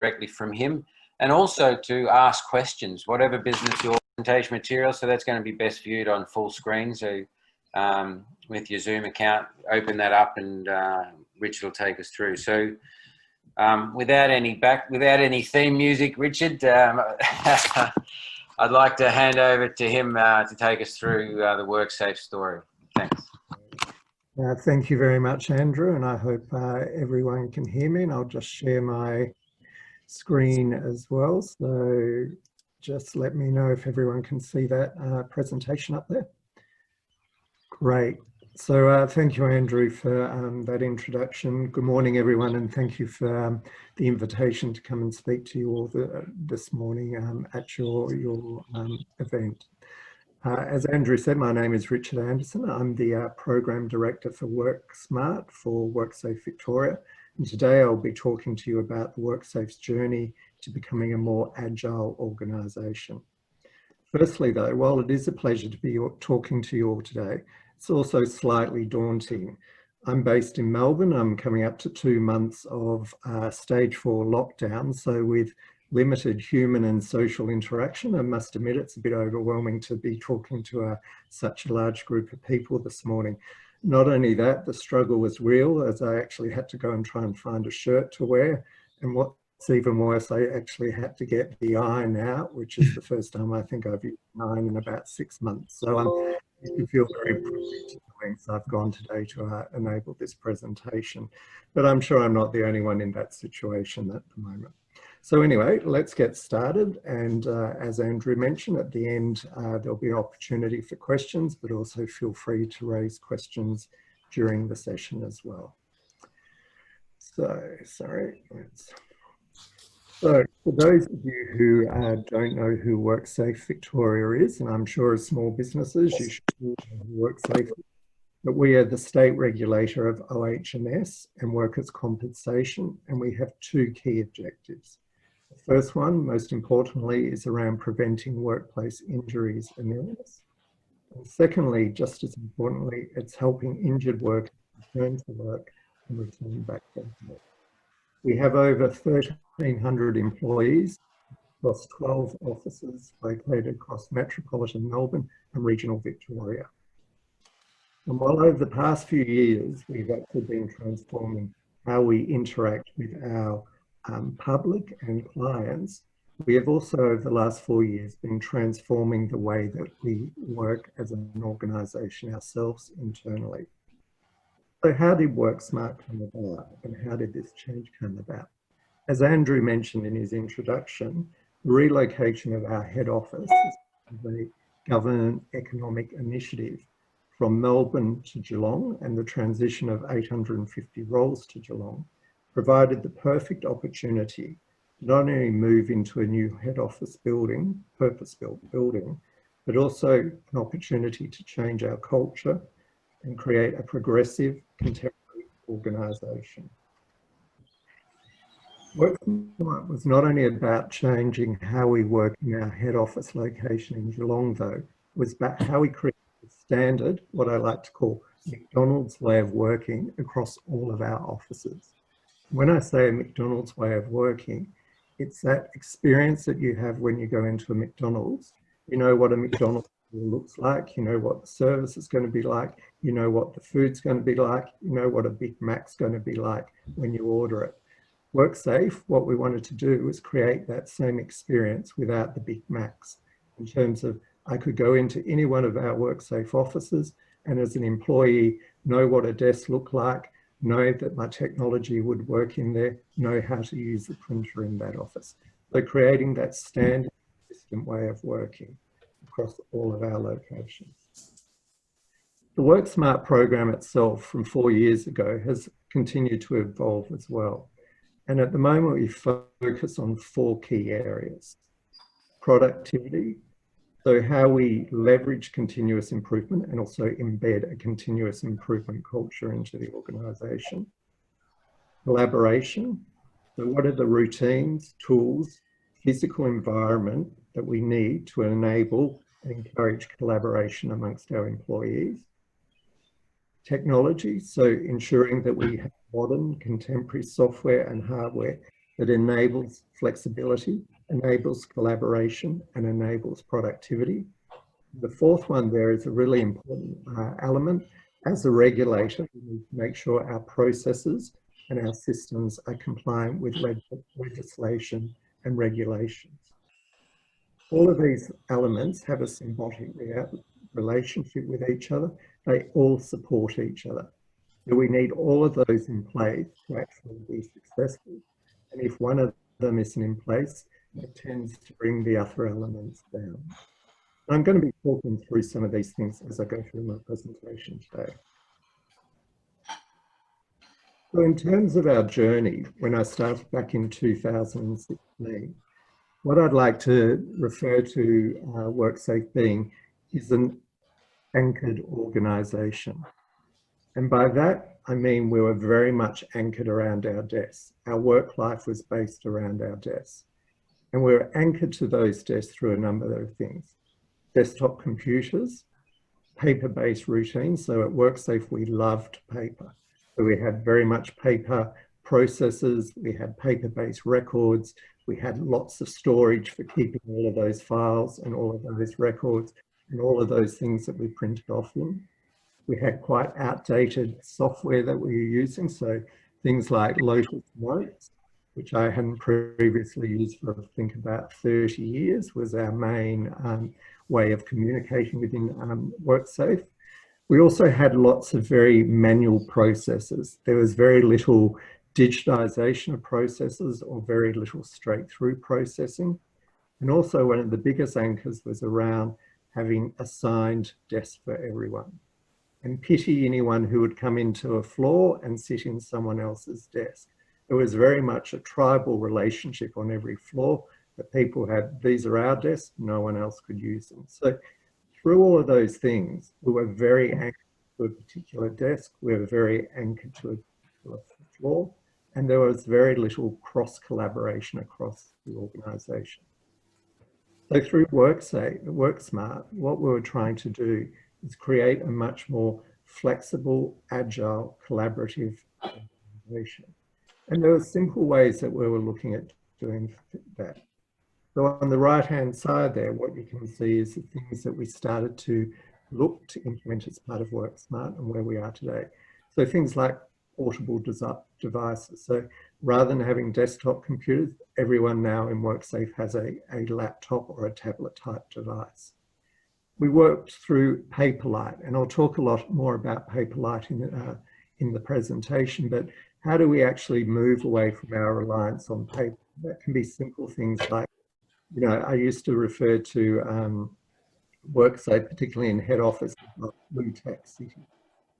directly from him, and also to ask questions, whatever business your presentation material. So that's going to be best viewed on full screen. So with your Zoom account, open that up and Richard will take us through. So without any theme music, Richard, I'd like to hand over to him to take us through the WorkSafe story. Thanks. Thank you very much, Andrew, and I hope everyone can hear me, and I'll just share my screen as well. So just let me know if everyone can see that presentation up there. Great. So thank you, Andrew, for that introduction. Good morning, everyone, and thank you for the invitation to come and speak to you all this morning at your event. As Andrew said, my name is Richard Anderson. I'm the Program Director for WorkSmart for Worksafe Victoria. And today I'll be talking to you about the WorkSafe's journey to becoming a more agile organisation. Firstly, though, while it is a pleasure to be talking to you all today, it's also slightly daunting. I'm based in Melbourne. I'm coming up to 2 months of stage 4 lockdown. So with limited human and social interaction, I must admit it's a bit overwhelming to be talking to such a large group of people this morning. Not only that, the struggle was real, as I actually had to go and try and find a shirt to wear. And what's even worse, I actually had to get the iron out, which is the first time I think I've used an iron in about 6 months. So I feel very privileged to the lengths I've gone today to enable this presentation. But I'm sure I'm not the only one in that situation at the moment. So anyway, let's get started. And as Andrew mentioned, at the end, there'll be opportunity for questions, but also feel free to raise questions during the session as well. So, sorry. So for those of you who don't know who WorkSafe Victoria is, and I'm sure as small businesses, you should know who WorkSafe is, but we are the state regulator of OH&S and workers' compensation, and we have 2 key objectives. The first one, most importantly, is around preventing workplace injuries and illness. And secondly, just as importantly, it's helping injured workers return to work and return back to work. We have over 1,300 employees across 12 offices located across metropolitan Melbourne and regional Victoria. And while over the past few years, we've actually been transforming how we interact with our public and clients, we have also over the last 4 years been transforming the way that we work as an organisation ourselves internally. So how did WorkSmart come about, and how did this change come about? As Andrew mentioned in his introduction, the relocation of our head office is a government economic initiative from Melbourne to Geelong, and the transition of 850 roles to Geelong provided the perfect opportunity to not only move into a new head office building, purpose-built building, but also an opportunity to change our culture and create a progressive, contemporary organisation. WorkSmart was not only about changing how we work in our head office location in Geelong, though, it was about how we create a standard, what I like to call McDonald's way of working across all of our offices. When I say a McDonald's way of working, it's that experience that you have when you go into a McDonald's. You know what a McDonald's looks like, you know what the service is going to be like, you know what the food's going to be like, you know what a Big Mac's going to be like when you order it. WorkSafe, what we wanted to do was create that same experience without the Big Macs, in terms of I could go into any one of our WorkSafe offices and as an employee know what a desk looked like, know that my technology would work in there, know how to use the printer in that office. So creating that standard, consistent way of working across all of our locations. The WorkSmart program itself from 4 years ago has continued to evolve as well. And at the moment we focus on 4 key areas. Productivity, so how we leverage continuous improvement and also embed a continuous improvement culture into the organisation. Collaboration, so what are the routines, tools, physical environment that we need to enable and encourage collaboration amongst our employees. Technology, so ensuring that we have modern contemporary software and hardware that enables flexibility, enables collaboration, and enables productivity. The fourth one there is a really important element. As a regulator, we need to make sure our processes and our systems are compliant with legislation and regulations. All of these elements have a symbiotic relationship with each other. They all support each other. So we need all of those in place to actually be successful. And if one of them isn't in place, it tends to bring the other elements down. I'm going to be talking through some of these things as I go through my presentation today. So in terms of our journey, when I started back in 2016, what I'd like to refer to WorkSafe being is an anchored organisation. And by that, I mean we were very much anchored around our desks. Our work life was based around our desks. And we were anchored to those desks through a number of things. Desktop computers, paper-based routines. So at WorkSafe, we loved paper. So we had very much paper processes, we had paper-based records, we had lots of storage for keeping all of those files and all of those records and all of those things that we printed off in. We had quite outdated software that we were using. So things like Lotus Notes, which I hadn't previously used for I think about 30 years, was our main way of communicating within WorkSafe. We also had lots of very manual processes. There was very little digitization of processes or very little straight through processing. And also one of the biggest anchors was around having assigned desks for everyone. And pity anyone who would come into a floor and sit in someone else's desk. It was very much a tribal relationship on every floor that people had, these are our desks, no one else could use them. So through all of those things, we were very anchored to a particular desk, we were very anchored to a floor, and there was very little cross collaboration across the organisation. So through WorkSafe, WorkSmart, what we were trying to do is create a much more flexible, agile, collaborative organisation. And there were simple ways that we were looking at doing that. So on the right-hand side there, what you can see is the things that we started to look to implement as part of WorkSmart and where we are today. So things like portable devices. So rather than having desktop computers, everyone now in WorkSafe has a laptop or a tablet type device. We worked through Paperlite, and I'll talk a lot more about Paperlite in the presentation, but how do we actually move away from our reliance on paper? That can be simple things like, you know, I used to refer to WorkSafe, particularly in head office, like blue tack city.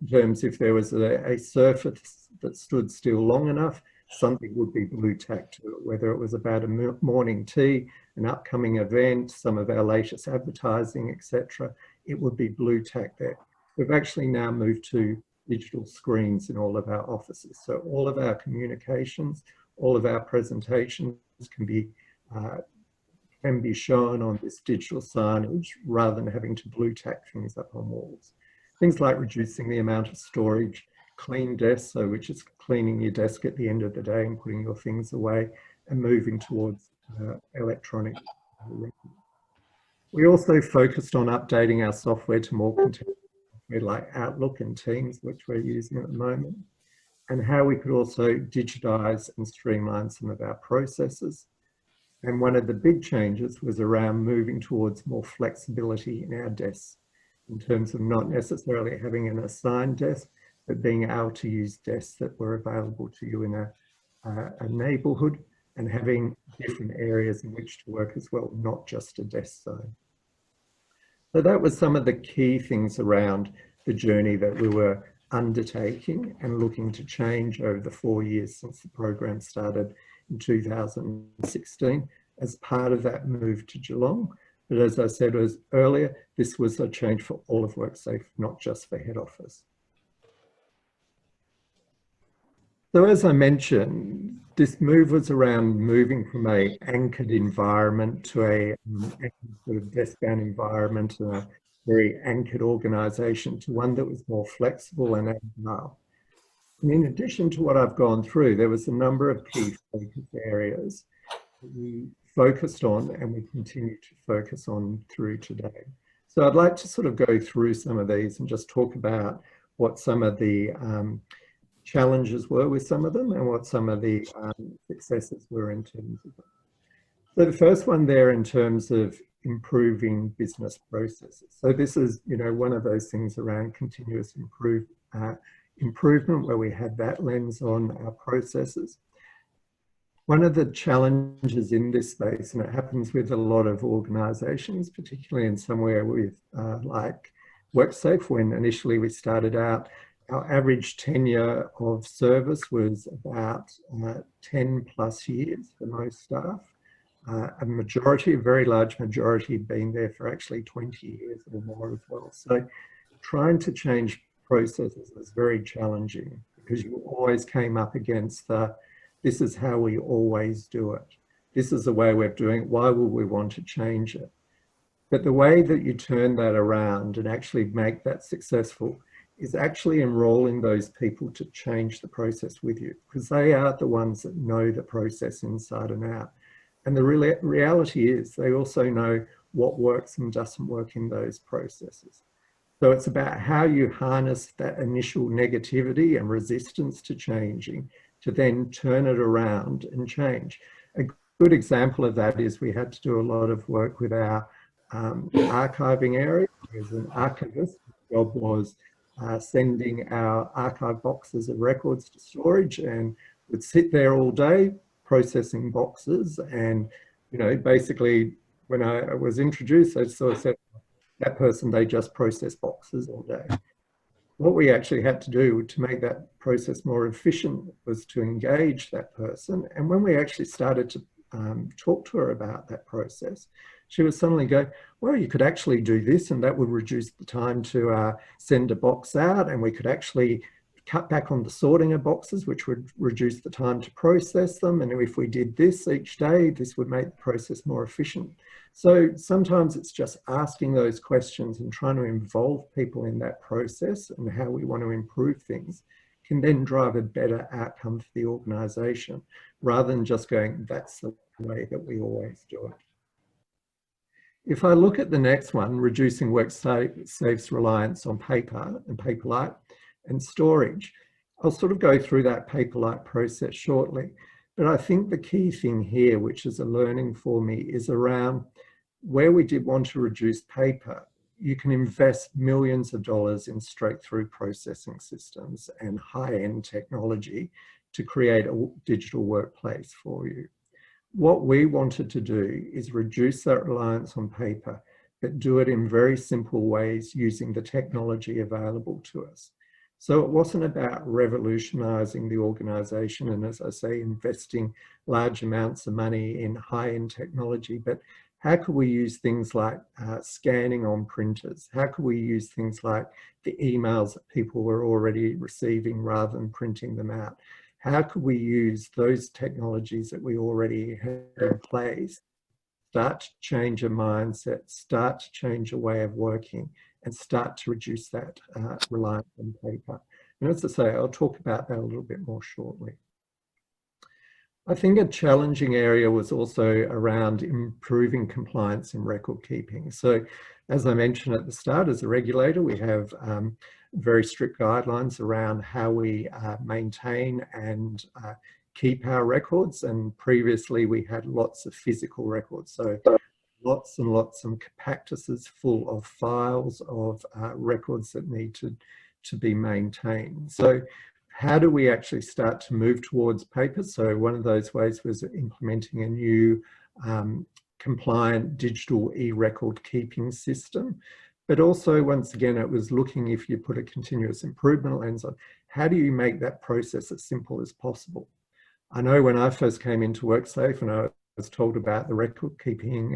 In terms if there was a surface that stood still long enough, something would be blue tacked to it, whether it was about a morning tea, an upcoming event, some of our latest advertising, etc. It would be blue tacked there. We've actually now moved to digital screens in all of our offices. So all of our communications, all of our presentations can be shown on this digital signage rather than having to blue tack things up on walls. Things like reducing the amount of storage, clean desks, so which is cleaning your desk at the end of the day and putting your things away, and moving towards electronic. We also focused on updating our software to more contemporary software like Outlook and Teams, which we're using at the moment, and how we could also digitize and streamline some of our processes. And one of the big changes was around moving towards more flexibility in our desks, in terms of not necessarily having an assigned desk, but being able to use desks that were available to you in a neighbourhood, and having different areas in which to work as well, not just a desk zone. So that was some of the key things around the journey that we were undertaking and looking to change over the 4 years since the program started in 2016 as part of that move to Geelong. But as I said earlier, this was a change for all of WorkSafe, not just for head office. So as I mentioned, this move was around moving from an anchored environment to a sort of desk-bound environment, and a very anchored organisation, to one that was more flexible and agile. And in addition to what I've gone through, there was a number of key focus areas that we focused on and we continue to focus on through today. So I'd like to sort of go through some of these and just talk about what some of the challenges were with some of them and what some of the successes were in terms of them. So the first one there in terms of improving business processes. So this is, you know, one of those things around continuous improvement where we had that lens on our processes. One of the challenges in this space, and it happens with a lot of organizations, particularly in somewhere with like Worksafe, when initially we started out, our average tenure of service was about 10 plus years for most staff. A majority, a very large majority, had been there for actually 20 years or more as well. So trying to change processes was very challenging because you always came up against the, this is how we always do it. This is the way we're doing it. Why would we want to change it? But the way that you turn that around and actually make that successful is actually enrolling those people to change the process with you, because they are the ones that know the process inside and out. And the reality is they also know what works and doesn't work in those processes. So it's about how you harness that initial negativity and resistance to changing to then turn it around and change. A good example of that is we had to do a lot of work with our archiving area. As an archivist, the job was sending our archive boxes of records to storage, and would sit there all day processing boxes. And, you know, basically when I was introduced, I sort of said, that person, they just process boxes all day. What we actually had to do to make that process more efficient was to engage that person. And when we actually started to talk to her about that process, she would suddenly go, well, you could actually do this and that would reduce the time to send a box out, and we could actually cut back on the sorting of boxes, which would reduce the time to process them. And if we did this each day, this would make the process more efficient. So sometimes it's just asking those questions and trying to involve people in that process and how we want to improve things can then drive a better outcome for the organisation, rather than just going, that's the way that we always do it. If I look at the next one, reducing Worksafe's reliance on paper and Paperlike and storage, I'll sort of go through that Paperlike process shortly. But I think the key thing here, which is a learning for me, is around where we did want to reduce paper. You can invest millions of dollars in straight-through processing systems and high-end technology to create a digital workplace for you. What we wanted to do is reduce that reliance on paper, but do it in very simple ways using the technology available to us. So it wasn't about revolutionizing the organization and, as I say, investing large amounts of money in high-end technology, but how could we use things like scanning on printers? How could we use things like the emails that people were already receiving rather than printing them out? How could we use those technologies that we already had in place, start to change a mindset, start to change a way of working, and start to reduce that reliance on paper? And as I say, I'll talk about that a little bit more shortly. I think a challenging area was also around improving compliance in record keeping. So as I mentioned at the start, as a regulator, we have very strict guidelines around how we maintain and keep our records. And previously we had lots of physical records. So lots and lots of compactuses full of files of records that need to be maintained. So how do we actually start to move towards paper? So one of those ways was implementing a new compliant digital e-record keeping system. But also, once again, it was looking, if you put a continuous improvement lens on, how do you make that process as simple as possible? I know when I first came into WorkSafe and I was told about the record keeping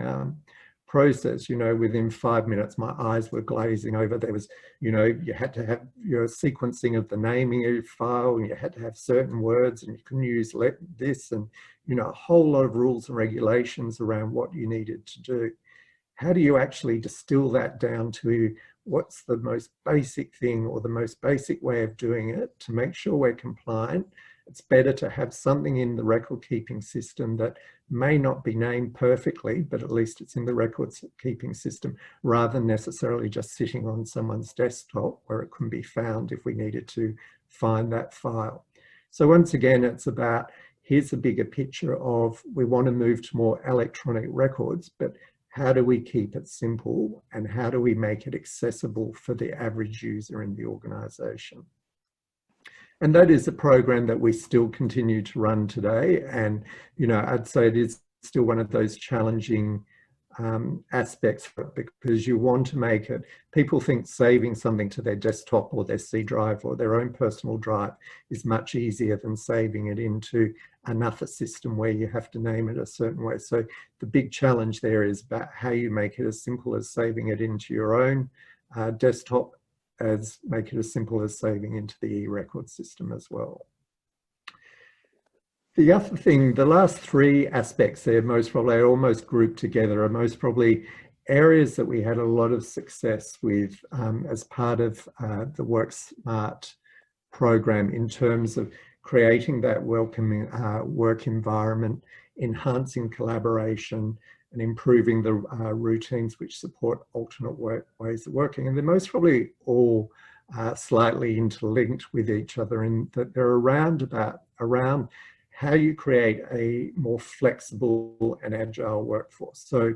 process, you know, within 5 minutes, my eyes were glazing over. There was, you know, you had to have your sequencing of the naming of your file, and you had to have certain words, and you couldn't use this, and, you know, a whole lot of rules and regulations around what you needed to do. How do you actually distill that down to what's the most basic thing or the most basic way of doing it to make sure we're compliant. It's better to have something in the record keeping system that may not be named perfectly, but at least it's in the records keeping system, rather than necessarily just sitting on someone's desktop where it can be found if we needed to find that file. So once again, it's about, here's a bigger picture of, we want to move to more electronic records, but how do we keep it simple and how do we make it accessible for the average user in the organisation? And that is a program that we still continue to run today. And, you know, I'd say it is still one of those challenging aspects, because you want to make it, people think saving something to their desktop or their C drive or their own personal drive is much easier than saving it into another system where you have to name it a certain way. So the big challenge there is about how you make it as simple as saving it into your own desktop, as make it as simple as saving into the e-record system as well. The other thing, the last three aspects there, most probably are almost grouped together, are most probably areas that we had a lot of success with as part of the WorkSmart program, in terms of creating that welcoming work environment, enhancing collaboration, and improving the routines which support alternate ways of working. And they're most probably all slightly interlinked with each other, in that they're around how you create a more flexible and agile workforce. So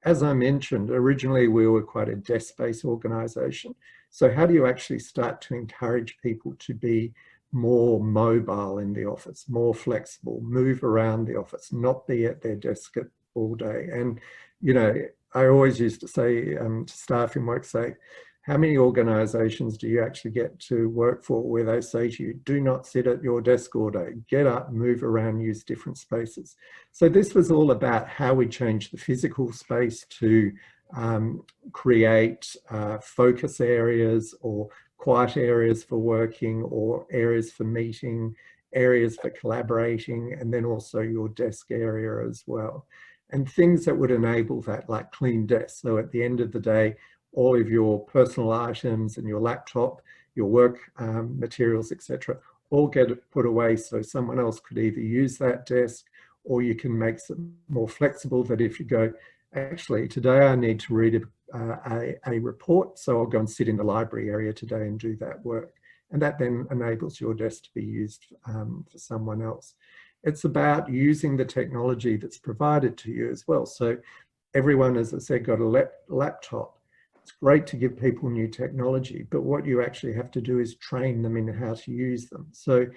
as I mentioned, originally we were quite a desk-based organisation. So how do you actually start to encourage people to be more mobile in the office, more flexible, move around the office, not be at their desk all day? And, you know, I always used to say to staff in Worksafe, how many organisations do you actually get to work for where they say to you, do not sit at your desk all day, get up, move around, use different spaces? So this was all about how we change the physical space to create focus areas or quiet areas for working, or areas for meeting, areas for collaborating, and then also your desk area as well. And things that would enable that, like clean desks. So at the end of the day, all of your personal items and your laptop, your work materials, etc., all get put away so someone else could either use that desk, or you can make it more flexible, that if you go, actually today I need to read a report, so I'll go and sit in the library area today and do that work. And that then enables your desk to be used for someone else. It's about using the technology that's provided to you as well. So everyone, as I said, got a laptop. It's great to give people new technology, but what you actually have to do is train them in how to use them. So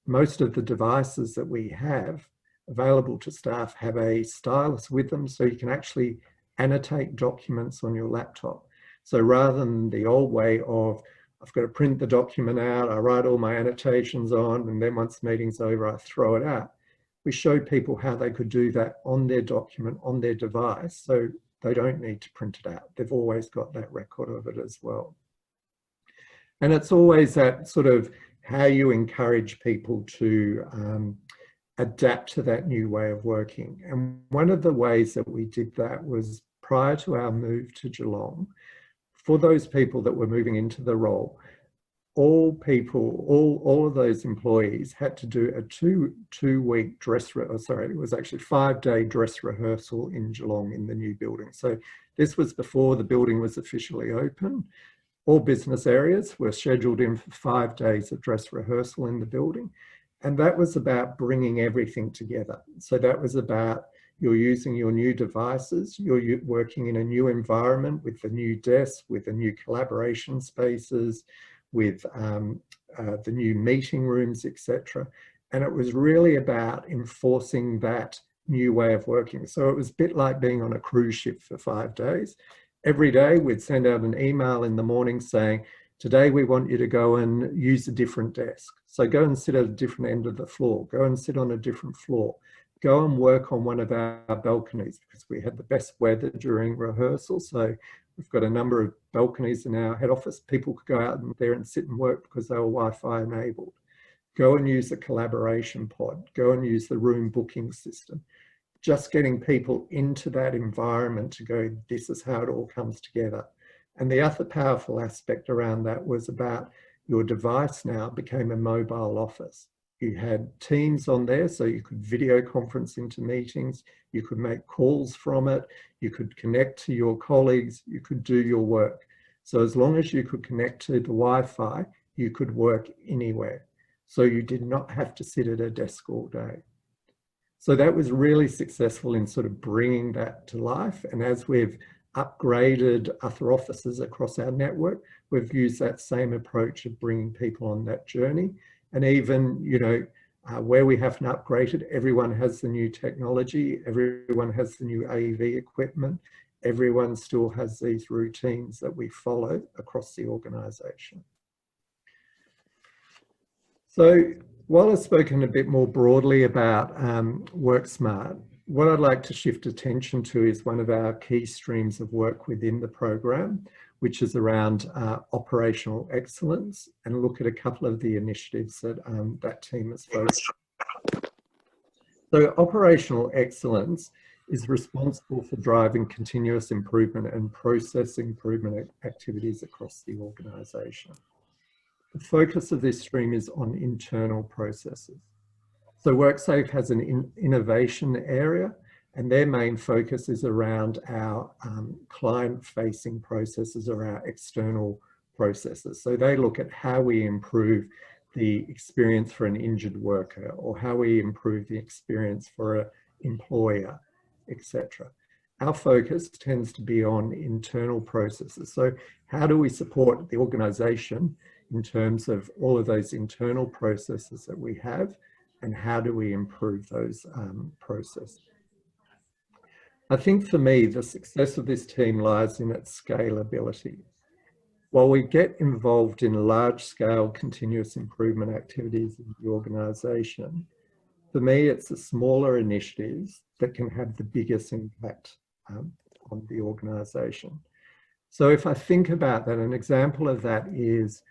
most of the devices that we have available to staff have a stylus with them, so you can actually annotate documents on your laptop. So rather than the old way of, I've got to print the document out, I write all my annotations on, and then once the meeting's over, I throw it out. We showed people how they could do that on their document, on their device, so they don't need to print it out. They've always got that record of it as well. And it's always that sort of how you encourage people to adapt to that new way of working. And one of the ways that we did that was, prior to our move to Geelong, for those people that were moving into the role, all of those employees had to do a two-week dress, it was actually 5-day dress rehearsal in Geelong in the new building. So this was before the building was officially open. All business areas were scheduled in for 5 days of dress rehearsal in the building. And that was about bringing everything together. So that was about, you're using your new devices, you're working in a new environment with the new desk, with the new collaboration spaces, with the new meeting rooms, etc. And it was really about enforcing that new way of working. So it was a bit like being on a cruise ship for 5 days. Every day we'd send out an email in the morning saying, today we want you to go and use a different desk. So go and sit at a different end of the floor, go and sit on a different floor, go and work on one of our balconies, because we had the best weather during rehearsal. So we've got a number of balconies in our head office. People could go out there and sit and work because they were Wi-Fi enabled. Go and use the collaboration pod, go and use the room booking system. Just getting people into that environment to go, this is how it all comes together. And the other powerful aspect around that was about your device now became a mobile office. You had Teams on there, so you could video conference into meetings, you could make calls from it, you could connect to your colleagues, you could do your work. So as long as you could connect to the Wi-Fi, you could work anywhere. So you did not have to sit at a desk all day. So that was really successful in sort of bringing that to life. And as we've upgraded other offices across our network, we've used that same approach of bringing people on that journey. And even, you know, where we haven't upgraded, everyone has the new technology, everyone has the new AV equipment, everyone still has these routines that we follow across the organisation. So while I've spoken a bit more broadly about WorkSmart, what I'd like to shift attention to is one of our key streams of work within the program, which is around operational excellence, and look at a couple of the initiatives that that team has focused on. So operational excellence is responsible for driving continuous improvement and process improvement activities across the organisation. The focus of this stream is on internal processes. So WorkSafe has an innovation area, and their main focus is around our client-facing processes or our external processes. So they look at how we improve the experience for an injured worker, or how we improve the experience for an employer, etc. Our focus tends to be on internal processes. So how do we support the organisation in terms of all of those internal processes that we have, and how do we improve those processes? I think for me, the success of this team lies in its scalability. While we get involved in large-scale continuous improvement activities in the organisation, for me, it's the smaller initiatives that can have the biggest impact on the organisation. So if I think about that, an example of that is,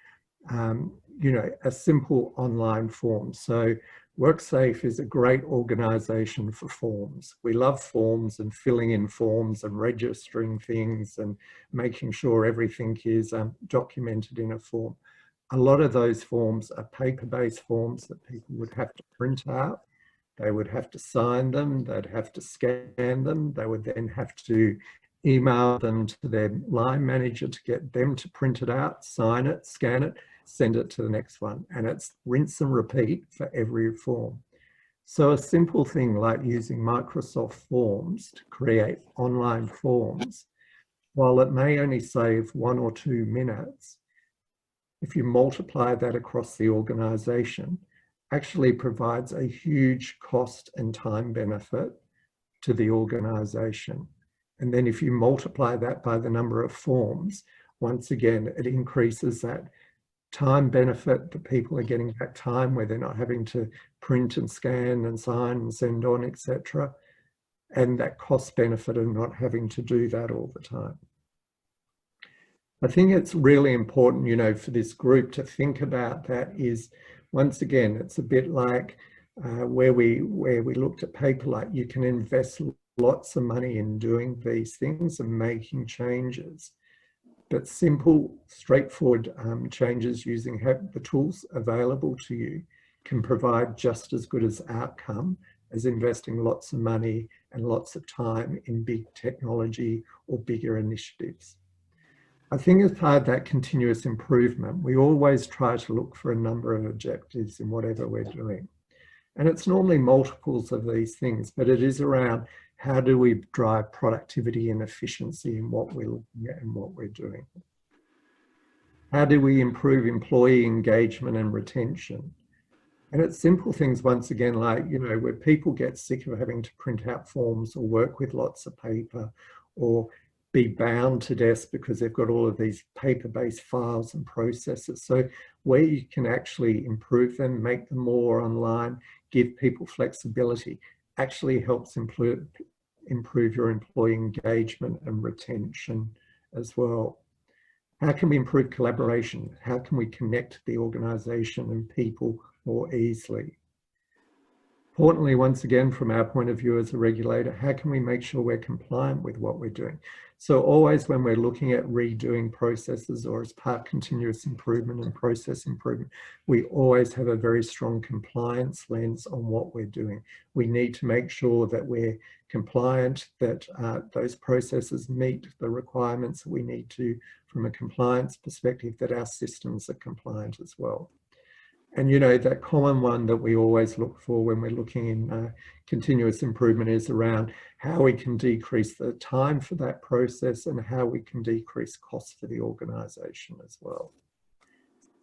you know, a simple online form. So WorkSafe is a great organisation for forms. We love forms and filling in forms and registering things and making sure everything is documented in a form. A lot of those forms are paper-based forms that people would have to print out. They would have to sign them, they'd have to scan them, they would then have to email them to their line manager to get them to print it out, sign it, scan it, send it to the next one. And it's rinse and repeat for every form. So a simple thing like using Microsoft Forms to create online forms, while it may only save 1 or 2 minutes, if you multiply that across the organisation, actually provides a huge cost and time benefit to the organisation. And then if you multiply that by the number of forms, once again, it increases that time benefit that people are getting back time where they're not having to print and scan and sign and send on, etc. And that cost benefit of not having to do that all the time. I think it's really important, you know, for this group to think about that is, once again, it's a bit like where we looked at paper, like you can invest lots of money in doing these things and making changes. But simple, straightforward changes using the tools available to you can provide just as good as outcome as investing lots of money and lots of time in big technology or bigger initiatives. I think as part of that continuous improvement, we always try to look for a number of objectives in whatever we're doing. And it's normally multiples of these things, but it is around how do we drive productivity and efficiency in what we're looking at and what we're doing? How do we improve employee engagement and retention? And it's simple things, once again, like, you know, where people get sick of having to print out forms or work with lots of paper or be bound to desk because they've got all of these paper-based files and processes. So where you can actually improve them, make them more online, give people flexibility, actually helps improve your employee engagement and retention as well. How can we improve collaboration? How can we connect the organisation and people more easily? Importantly, once again, from our point of view as a regulator, how can we make sure we're compliant with what we're doing? So always when we're looking at redoing processes or as part of continuous improvement and process improvement, we always have a very strong compliance lens on what we're doing. We need to make sure that we're compliant, that those processes meet the requirements that we need to from a compliance perspective, that our systems are compliant as well. And, you know, that common one that we always look for when we're looking in continuous improvement is around how we can decrease the time for that process and how we can decrease costs for the organisation as well.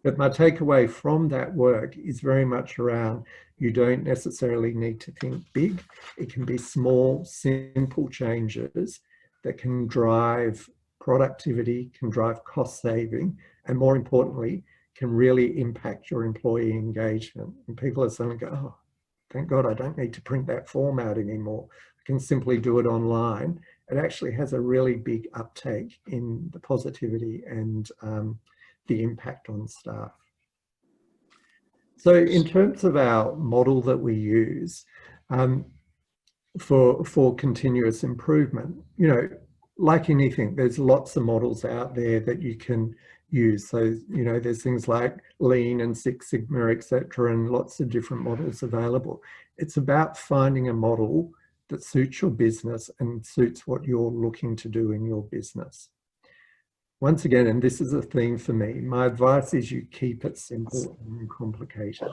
But my takeaway from that work is very much around, you don't necessarily need to think big. It can be small, simple changes that can drive productivity, can drive cost saving, and more importantly, can really impact your employee engagement. And people are suddenly go, oh, thank God I don't need to print that form out anymore. I can simply do it online. It actually has a really big uptake in the positivity and the impact on staff. So in terms of our model that we use for continuous improvement, you know, like anything, there's lots of models out there that you can use. So, you know, there's things like Lean and Six Sigma, etc., and lots of different models available. It's about finding a model that suits your business and suits what you're looking to do in your business. Once again, and this is a theme for me, my advice is you keep it simple and uncomplicated.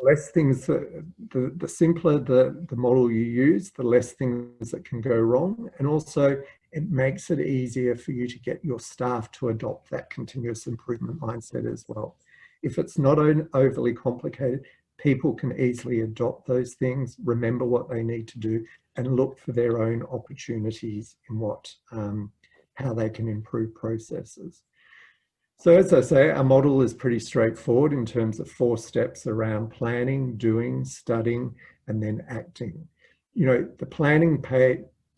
Less things, the simpler the model you use, the less things that can go wrong. And also it makes it easier for you to get your staff to adopt that continuous improvement mindset as well. If it's not overly complicated, people can easily adopt those things, remember what they need to do, and look for their own opportunities in what, how they can improve processes. So as I say, our model is pretty straightforward in terms of 4 steps around planning, doing, studying, and then acting. You know, the planning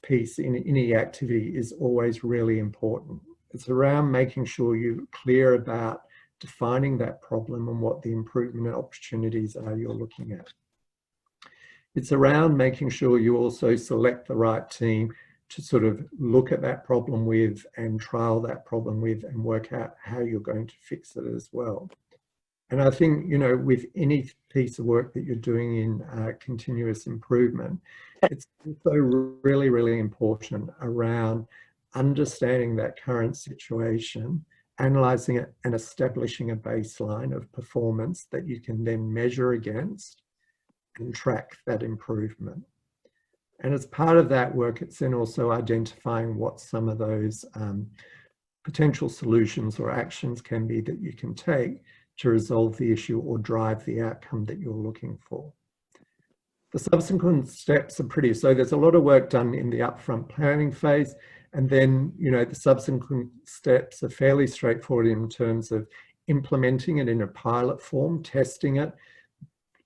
piece in any activity is always really important. It's around making sure you're clear about defining that problem and what the improvement opportunities are you're looking at. It's around making sure you also select the right team to sort of look at that problem with and trial that problem with and work out how you're going to fix it as well. And I think, you know, with any piece of work that you're doing in continuous improvement, it's also really, really important around understanding that current situation, analysing it and establishing a baseline of performance that you can then measure against and track that improvement. And as part of that work, it's then also identifying what some of those potential solutions or actions can be that you can take to resolve the issue or drive the outcome that you're looking for. The subsequent steps are pretty, so there's a lot of work done in the upfront planning phase, and then, you know, the subsequent steps are fairly straightforward in terms of implementing it in a pilot form, testing it,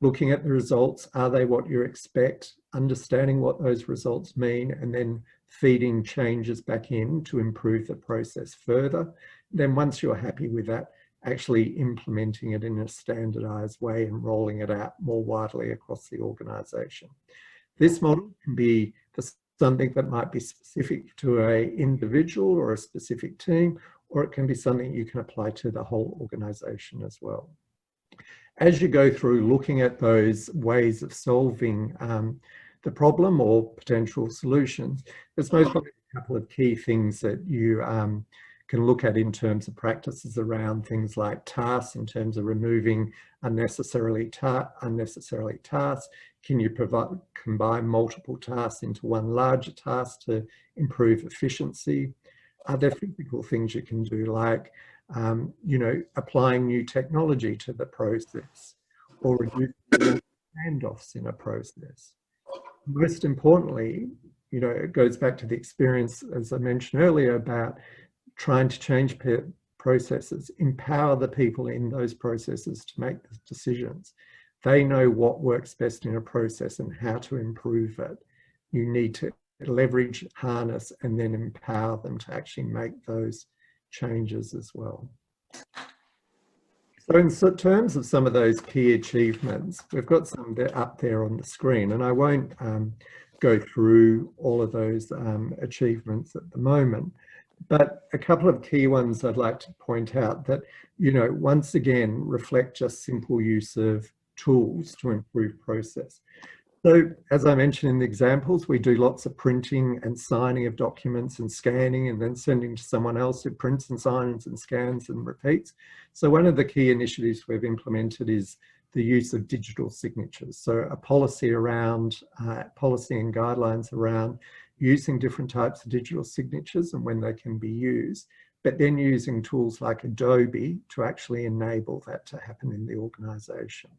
looking at the results, are they what you expect, understanding what those results mean, and then feeding changes back in to improve the process further. Then once you're happy with that, actually implementing it in a standardized way and rolling it out more widely across the organization. This model can be something that might be specific to an individual or a specific team, or it can be something you can apply to the whole organization as well. As you go through looking at those ways of solving the problem or potential solutions, there's most probably a couple of key things that you can look at in terms of practices around things like tasks, in terms of removing unnecessary tasks. Can you combine multiple tasks into one larger task to improve efficiency? Are there physical things you can do, like you know, applying new technology to the process or reducing handoffs in a process? Most importantly, you know, it goes back to the experience, as I mentioned earlier, about trying to change processes, empower the people in those processes to make the decisions. They know what works best in a process and how to improve it. You need to leverage, harness, and then empower them to actually make those changes as well. So in terms of some of those key achievements, we've got some up there on the screen, and I won't go through all of those achievements at the moment, but a couple of key ones I'd like to point out that, you know, once again, reflect just simple use of tools to improve process. So as I mentioned in the examples, we do lots of printing and signing of documents and scanning and then sending to someone else who prints and signs and scans and repeats. So one of the key initiatives we've implemented is the use of digital signatures. So a policy around, policy and guidelines around using different types of digital signatures and when they can be used, but then using tools like Adobe to actually enable that to happen in the organisation.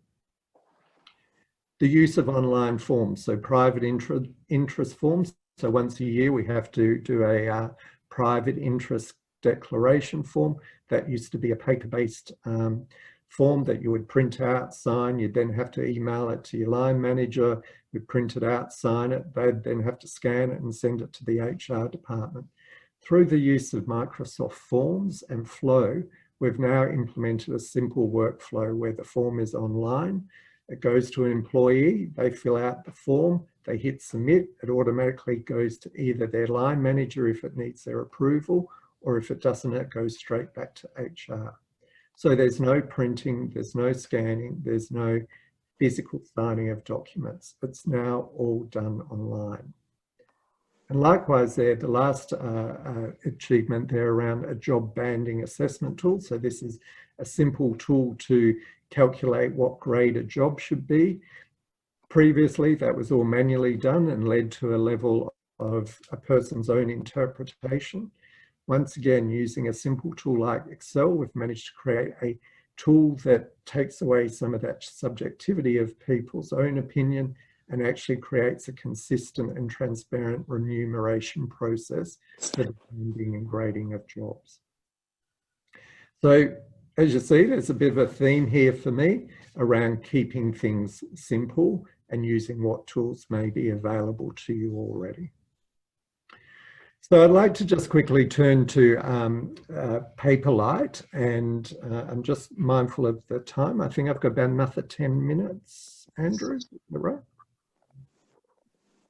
The use of online forms, so private interest forms. So once a year we have to do a private interest declaration form. That used to be a paper-based form that you would print out, sign, you'd then have to email it to your line manager, you'd print it out, sign it, they'd then have to scan it and send it to the HR department. Through the use of Microsoft Forms and Flow, we've now implemented a simple workflow where the form is online. It goes to an employee, they fill out the form, they hit submit, it automatically goes to either their line manager if it needs their approval, or if it doesn't, it goes straight back to HR. So there's no printing, there's no scanning, there's no physical signing of documents. It's now all done online. And likewise there, the last achievement there around a job banding assessment tool. So this is a simple tool to calculate what grade a job should be. Previously, that was all manually done and led to a level of a person's own interpretation. Once again, using a simple tool like Excel, we've managed to create a tool that takes away some of that subjectivity of people's own opinion and actually creates a consistent and transparent remuneration process for the banding and grading of jobs. So as you see, there's a bit of a theme here for me around keeping things simple and using what tools may be available to you already. So I'd like to just quickly turn to Paperlite, and I'm just mindful of the time. I think I've got about another 10 minutes, Andrew, is that right?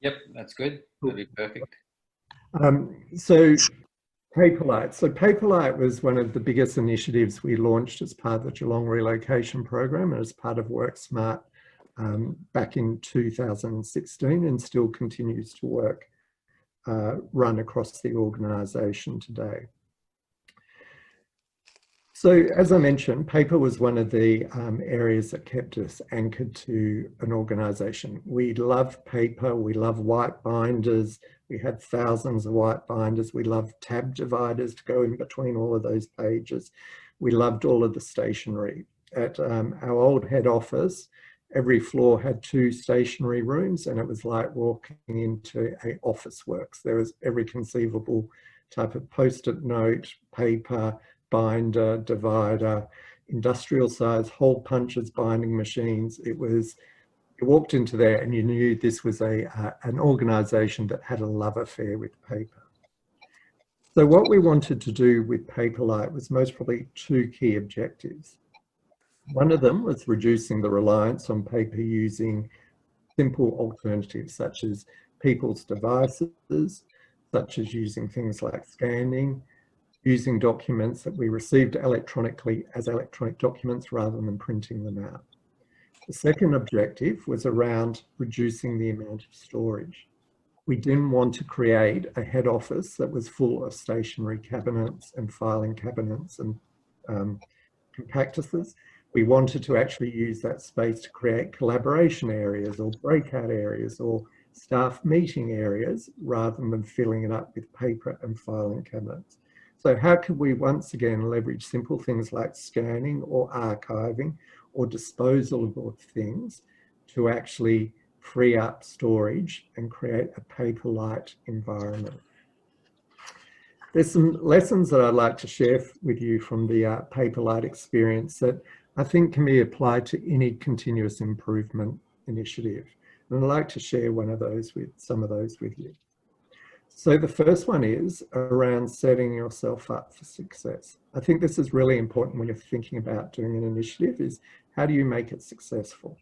Yep, that's good. That'll be perfect. So Paperlite. So Paperlite was one of the biggest initiatives we launched as part of the Geelong relocation program and as part of WorkSmart back in 2016, and still continues to work, run across the organisation today. So as I mentioned, paper was one of the areas that kept us anchored to an organisation. We love paper, we love white binders, we had thousands of white binders, we loved tab dividers to go in between all of those pages. We loved all of the stationery. At our old head office, every floor had 2 stationery rooms, and it was like walking into an office works. There was every conceivable type of post-it note, paper, binder, divider, industrial size, hole punches, binding machines. It was, you walked into there and you knew this was an organisation that had a love affair with paper. So what we wanted to do with Paperlite was most probably 2 key objectives. One of them was reducing the reliance on paper using simple alternatives such as people's devices, such as using things like scanning, using documents that we received electronically as electronic documents rather than printing them out. The second objective was around reducing the amount of storage. We didn't want to create a head office that was full of stationery cabinets and filing cabinets and compactuses. We wanted to actually use that space to create collaboration areas or breakout areas or staff meeting areas rather than filling it up with paper and filing cabinets. So how could we once again leverage simple things like scanning or archiving or disposal of things to actually free up storage and create a paper-light environment? There's some lessons that I'd like to share with you from the Paperlite experience that I think can be applied to any continuous improvement initiative. And I'd like to share some of those with you. So the first one is around setting yourself up for success. I think this is really important when you're thinking about doing an initiative, is how do you make it successful?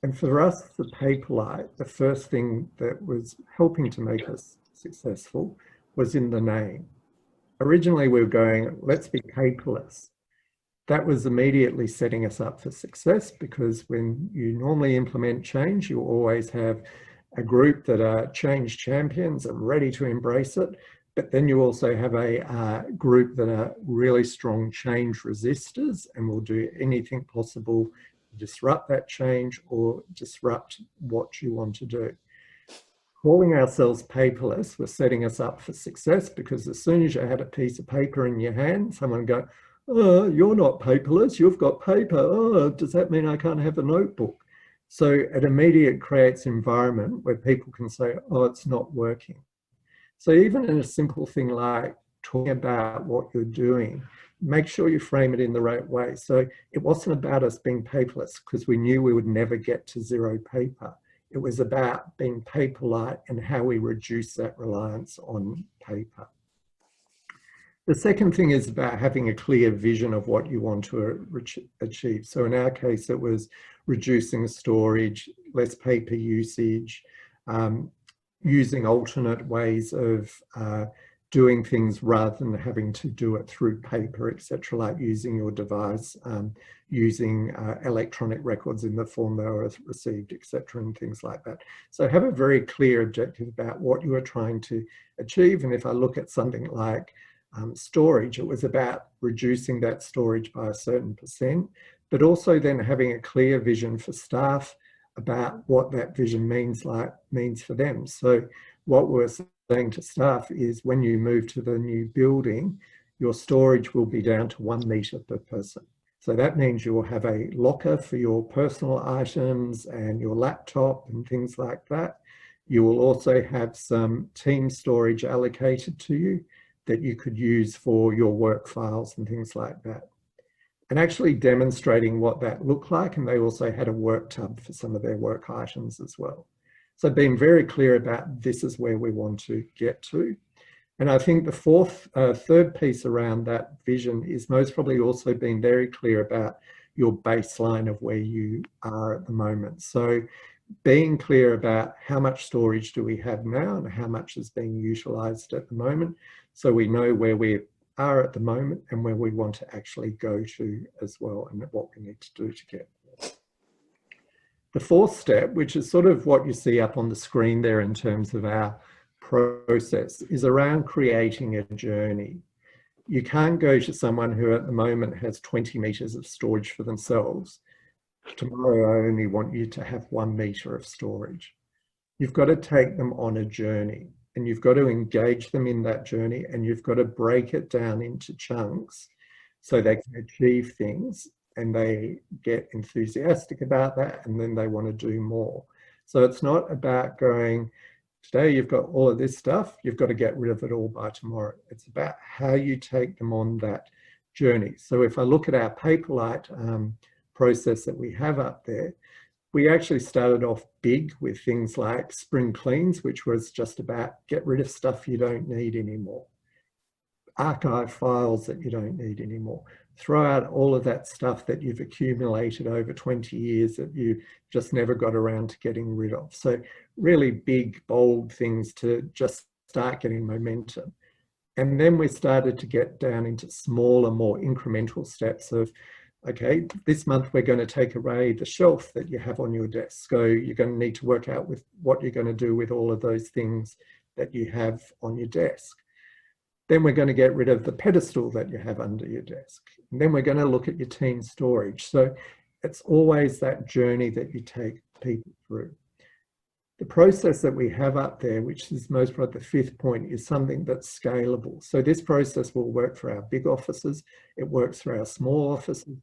And for us, for Paperlight, the first thing that was helping to make us successful was in the name. Originally, we were going, let's be paperless. That was immediately setting us up for success, because when you normally implement change, you always have a group that are change champions and ready to embrace it. But then you also have a group that are really strong change resistors and will do anything possible to disrupt that change or disrupt what you want to do. Calling ourselves paperless was setting us up for success, because as soon as you had a piece of paper in your hand, someone would go, oh, you're not paperless, you've got paper. Oh, does that mean I can't have a notebook? So it immediately creates an environment where people can say, oh, it's not working. So even in a simple thing like talking about what you're doing, make sure you frame it in the right way. So it wasn't about us being paperless because we knew we would never get to zero paper. It was about being paper-light and how we reduce that reliance on paper. The second thing is about having a clear vision of what you want to achieve. So in our case, it was reducing storage, less paper usage, using alternate ways of doing things rather than having to do it through paper, etc., like using your device, using electronic records in the form they were received, etc., and things like that. So have a very clear objective about what you are trying to achieve. And if I look at something like storage, it was about reducing that storage by a certain %, but also then having a clear vision for staff about what that vision means for them. So what we're saying to staff is when you move to the new building, your storage will be down to 1 metre per person. So that means you will have a locker for your personal items and your laptop and things like that. You will also have some team storage allocated to you that you could use for your work files and things like that. And actually demonstrating what that looked like. And they also had a work tub for some of their work items as well. So being very clear about this is where we want to get to. And I think the third piece around that vision is most probably also being very clear about your baseline of where you are at the moment. So being clear about how much storage do we have now and how much is being utilized at the moment, so we know where we are at the moment and where we want to actually go to as well, and what we need to do to get there. The fourth step, which is sort of what you see up on the screen there in terms of our process, is around creating a journey. You can't go to someone who at the moment has 20 metres of storage for themselves. Tomorrow I only want you to have 1 metre of storage. You've got to take them on a journey, and you've got to engage them in that journey, and you've got to break it down into chunks so they can achieve things and they get enthusiastic about that, and then they want to do more. So it's not about going, today you've got all of this stuff, you've got to get rid of it all by tomorrow. It's about how you take them on that journey. So if I look at our Paperlight process that we have up there, we actually started off big with things like spring cleans, which was just about get rid of stuff you don't need anymore. Archive files that you don't need anymore. Throw out all of that stuff that you've accumulated over 20 years that you just never got around to getting rid of. So really big, bold things to just start getting momentum. And then we started to get down into smaller, more incremental steps of, okay, this month we're going to take away the shelf that you have on your desk. So you're going to need to work out with what you're going to do with all of those things that you have on your desk. Then we're going to get rid of the pedestal that you have under your desk. And then we're going to look at your team storage. So it's always that journey that you take people through. The process that we have up there, which is most probably the fifth point, is something that's scalable. So this process will work for our big offices. It works for our small offices.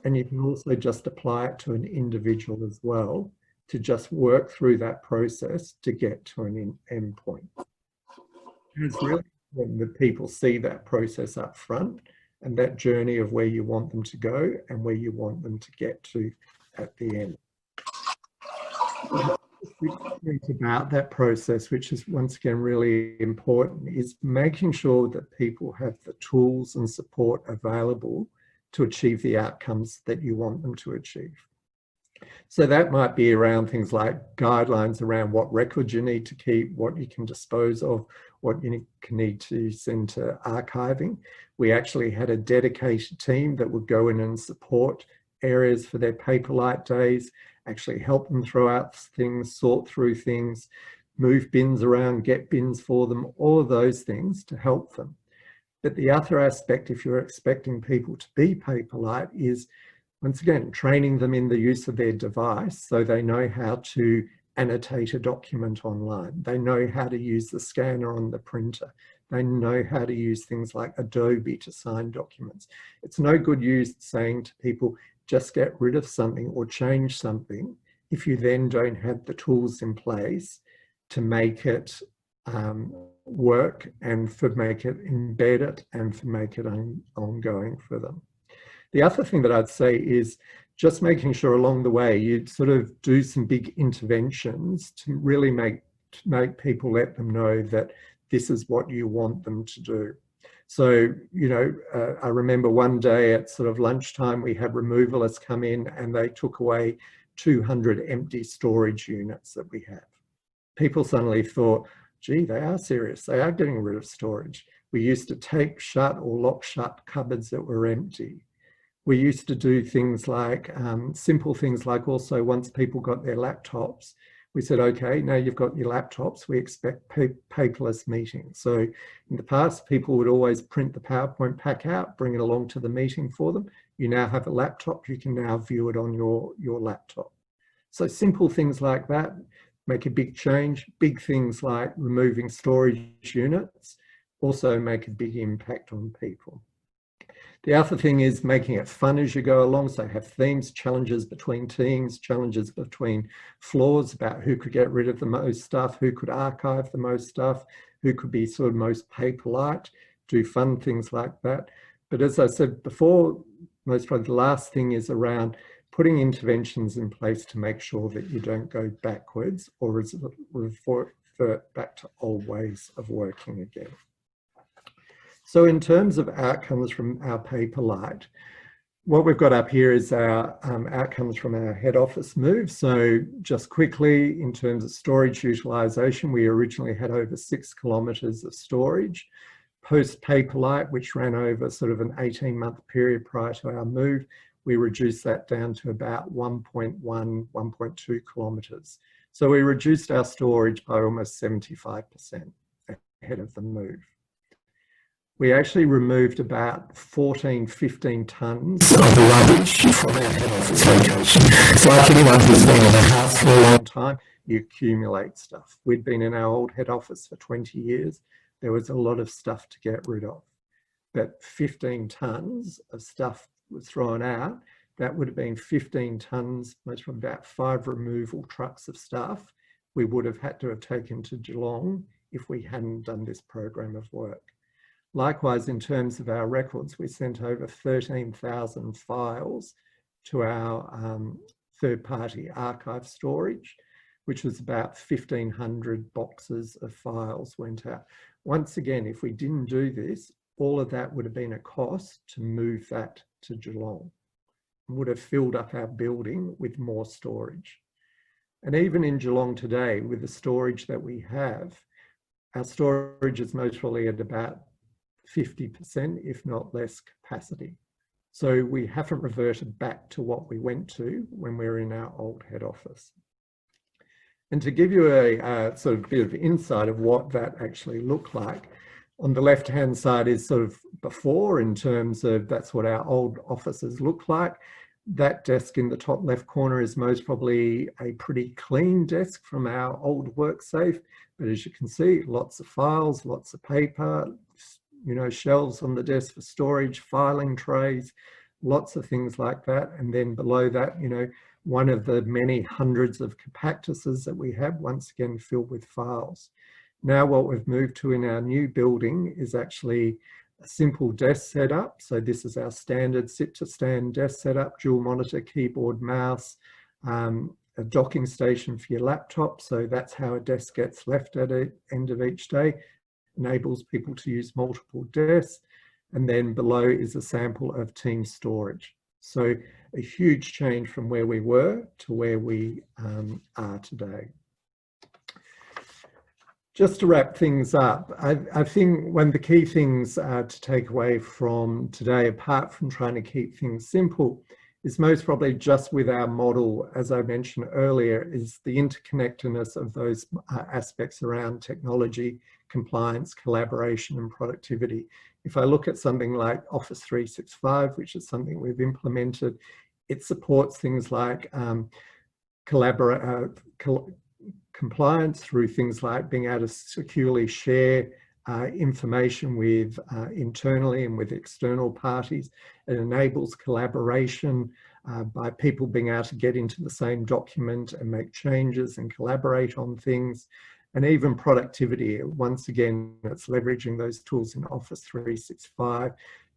And you can also just apply it to an individual as well to just work through that process to get to an end point. And it's really important that people see that process up front and that journey of where you want them to go and where you want them to get to at the end. about that process, which is once again really important, is making sure that people have the tools and support available to achieve the outcomes that you want them to achieve. So that might be around things like guidelines around what records you need to keep, what you can dispose of, what you need to send to archiving. We actually had a dedicated team that would go in and support areas for their Paperlight days, actually help them throw out things, sort through things, move bins around, get bins for them, all of those things to help them. But the other aspect, if you're expecting people to be Paperlight, is once again, training them in the use of their device so they know how to annotate a document online. They know how to use the scanner on the printer. They know how to use things like Adobe to sign documents. It's no good use saying to people, just get rid of something or change something if you then don't have the tools in place to make it work and for make it embedded and for make it ongoing for them. The other thing that I'd say is just making sure along the way you sort of do some big interventions to really make people, let them know that this is what you want them to do. So, you know, I remember one day at sort of lunchtime, we had removalists come in and they took away 200 empty storage units that we have. People suddenly thought, gee, they are serious. They are getting rid of storage. We used to tape shut or lock shut cupboards that were empty. We used to do things like, simple things like also once people got their laptops, we said, okay, now you've got your laptops, we expect paperless meetings. So in the past, people would always print the PowerPoint pack out, bring it along to the meeting for them. You now have a laptop, you can now view it on your laptop. So simple things like that make a big change. Big things like removing storage units also make a big impact on people. The other thing is making it fun as you go along. So have themes, challenges between teams, challenges between floors about who could get rid of the most stuff, who could archive the most stuff, who could be sort of most Paperlight, do fun things like that. But as I said before, most probably the last thing is around putting interventions in place to make sure that you don't go backwards or revert back to old ways of working again. So in terms of outcomes from our Paperlight, what we've got up here is our outcomes from our head office move. So just quickly, in terms of storage utilisation, we originally had over 6 kilometres of storage. Post Paperlight, which ran over sort of an 18-month period prior to our move, we reduced that down to about 1.1, 1.2 kilometres. So we reduced our storage by almost 75% ahead of the move. We actually removed about 14, 15 tonnes of rubbish from our head office location. So like anyone who's been in a house for a long time, you accumulate stuff. We'd been in our old head office for 20 years. There was a lot of stuff to get rid of. But 15 tonnes of stuff was thrown out. That would have been 15 tonnes, most probably about 5 removal trucks of stuff we would have had to have taken to Geelong if we hadn't done this program of work. Likewise, in terms of our records, we sent over 13,000 files to our third-party archive storage, which was about 1,500 boxes of files went out. Once again, if we didn't do this, all of that would have been a cost to move that to Geelong. It would have filled up our building with more storage. And even in Geelong today, with the storage that we have, our storage is most probably at about 50%, if not less capacity. So we haven't reverted back to what we went to when we were in our old head office. And to give you a sort of bit of insight of what that actually looked like, on the left-hand side is sort of before, in terms of that's what our old offices look like. That desk in the top left corner is most probably a pretty clean desk from our old Worksafe. But as you can see, lots of files, lots of paper, you know, shelves on the desk for storage, filing trays, lots of things like that. And then below that, you know, one of the many hundreds of compactuses that we have, once again, filled with files. Now what we've moved to in our new building is actually a simple desk setup. So this is our standard sit-to-stand desk setup, dual monitor, keyboard, mouse, a docking station for your laptop. So that's how a desk gets left at the end of each day. Enables people to use multiple desks. And then below is a sample of team storage. So a huge change from where we were to where we are today. Just to wrap things up, I think one of the key things to take away from today, apart from trying to keep things simple, is most probably just with our model, as I mentioned earlier, is the interconnectedness of those aspects around technology, compliance, collaboration, and productivity. If I look at something like Office 365, which is something we've implemented, it supports things like compliance through things like being able to securely share information with internally and with external parties. It enables collaboration by people being able to get into the same document and make changes and collaborate on things. And even productivity, once again, it's leveraging those tools in Office 365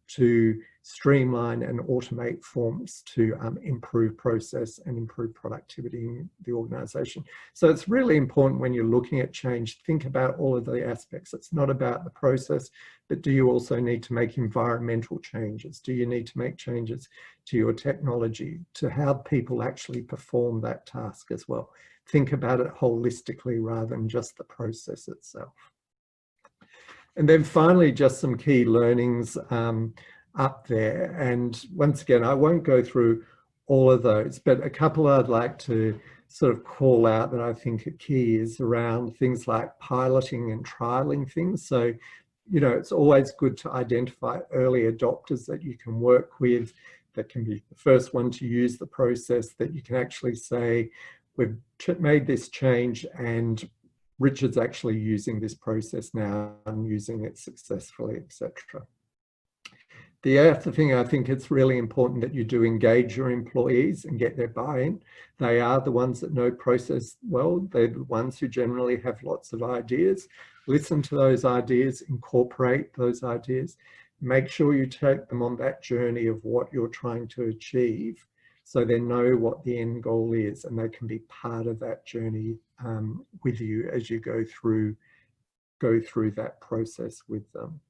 to streamline and automate forms to improve process and improve productivity in the organisation. So it's really important when you're looking at change, think about all of the aspects. It's not about the process, but do you also need to make environmental changes? Do you need to make changes to your technology, to how people actually perform that task as well? Think about it holistically rather than just the process itself. And then finally, just some key learnings up there. And once again, I won't go through all of those, but a couple I'd like to sort of call out that I think are key is around things like piloting and trialing things. So, you know, it's always good to identify early adopters that you can work with, that can be the first one to use the process, that you can actually say, we've made this change and Richard's actually using this process now and using it successfully, etc. The other thing, I think it's really important that you do engage your employees and get their buy-in. They are the ones that know process well. They're the ones who generally have lots of ideas. Listen to those ideas, incorporate those ideas. Make sure you take them on that journey of what you're trying to achieve, so they know what the end goal is and they can be part of that journey with you as you go through that process with them.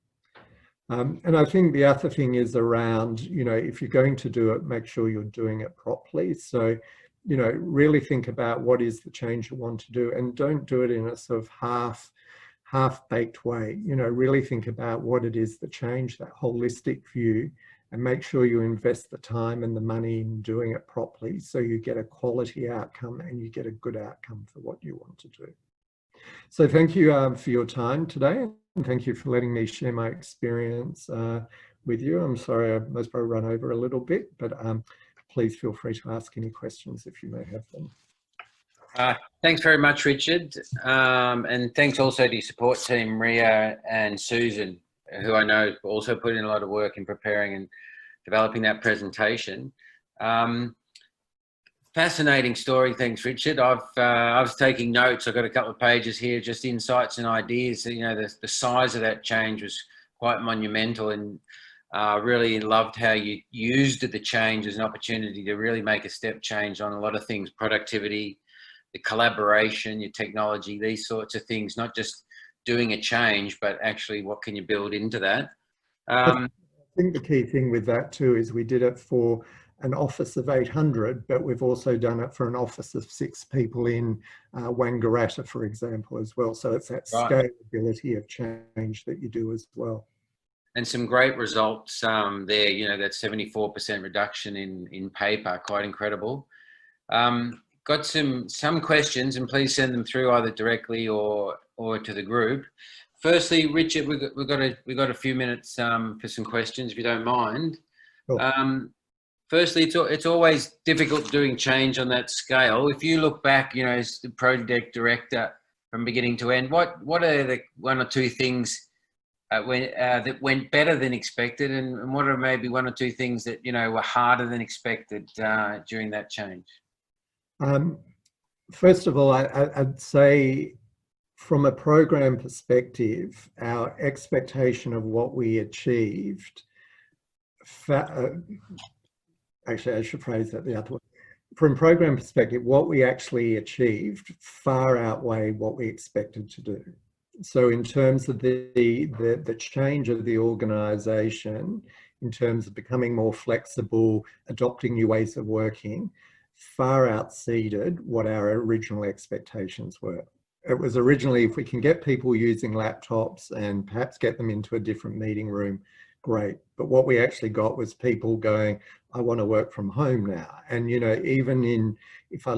And I think the other thing is around, you know, if you're going to do it, make sure you're doing it properly. So, you know, really think about what is the change you want to do, and don't do it in a sort of half-baked way. You know, really think about what it is, the change, that holistic view, and make sure you invest the time and the money in doing it properly so you get a quality outcome and you get a good outcome for what you want to do. So thank you for your time today, and thank you for letting me share my experience with you. I'm sorry I most probably run over a little bit, but please feel free to ask any questions if you may have them. Thanks very much, Richard. And thanks also to your support team, Ria and Susan, who I know also put in a lot of work in preparing and developing that presentation. Fascinating story. Thanks, Richard. I was taking notes. I've got a couple of pages here, just insights and ideas. You know, the size of that change was quite monumental, and really loved how you used the change as an opportunity to really make a step change on a lot of things: productivity, the collaboration, your technology, these sorts of things, not just doing a change, but actually what can you build into that. I think the key thing with that too is we did it for an office of 800, but we've also done it for an office of 6 people in Wangaratta, for example, as well. So it's that scalability of change that you do as well. And some great results there, you know, that 74% reduction in paper, quite incredible. Got some questions, and please send them through either directly or to the group. Firstly, Richard, we've got a few minutes for some questions, if you don't mind. Sure. Firstly, it's always difficult doing change on that scale. If you look back, you know, as the project director from beginning to end, what are the 1 or 2 things that went better than expected, and what are maybe 1 or 2 things that, you know, were harder than expected during that change? First of all, I'd say from a program perspective, our expectation of what we achieved, actually I should phrase that the other way. from program perspective, what we actually achieved far outweighed what we expected to do. So in terms of the change of the organisation, in terms of becoming more flexible, adopting new ways of working, far exceeded what our original expectations were. It was originally, if we can get people using laptops and perhaps get them into a different meeting room, great. But what we actually got was people going, I want to work from home now. And, you know, even in, if I